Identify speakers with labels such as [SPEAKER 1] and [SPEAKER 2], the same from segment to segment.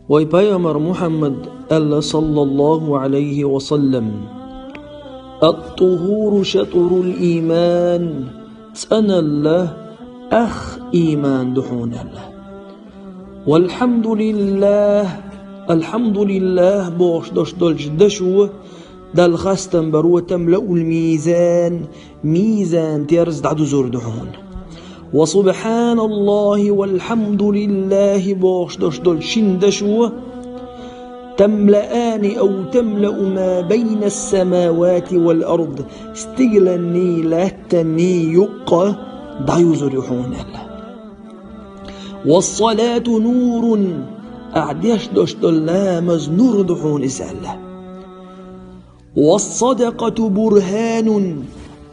[SPEAKER 1] ويبيامر محمد ألا صلى الله عليه وسلم الطهور شطر الإيمان سأنا الله أخ إيمان دحون الله والحمد لله الحمد لله بوش دش دلج دشو دل خستن برو تملأ الميزان ميزان تيرز دعدو زور دحون وسبحان الله والحمد لله بوش دش دل شن دشو تملأان أو تملأ ما بين السماوات والأرض استجلني لاتني يقى دعيو زور يحون الله والصلاة نور أعديش دشتل لامز نور دحون إسأله والصدقة برهان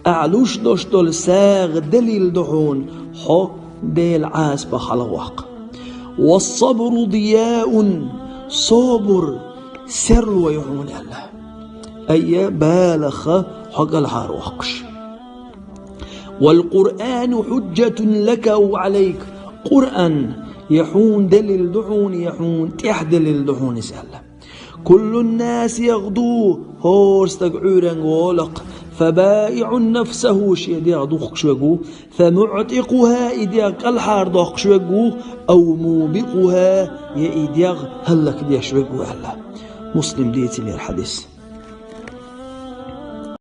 [SPEAKER 1] أعلوش دشتل ساغ دليل دحون حو ديل عاس بخلواق والصبر ضياء صبر سر ويحون الله أي بالخ حق الحاروقش والقرآن حجة لك وعليك قرآن يحون دليل دحون يحون تحدل دحون سهلة كل الناس يغدو هورستقعورا غولق فبائع نفسه شيديا دوخ شوغو فمعتقها إدياق الحار دوخ شوغو أو موبقها يا إدياق هلك ديا شوغو أهلا مسلم ديتي الحديث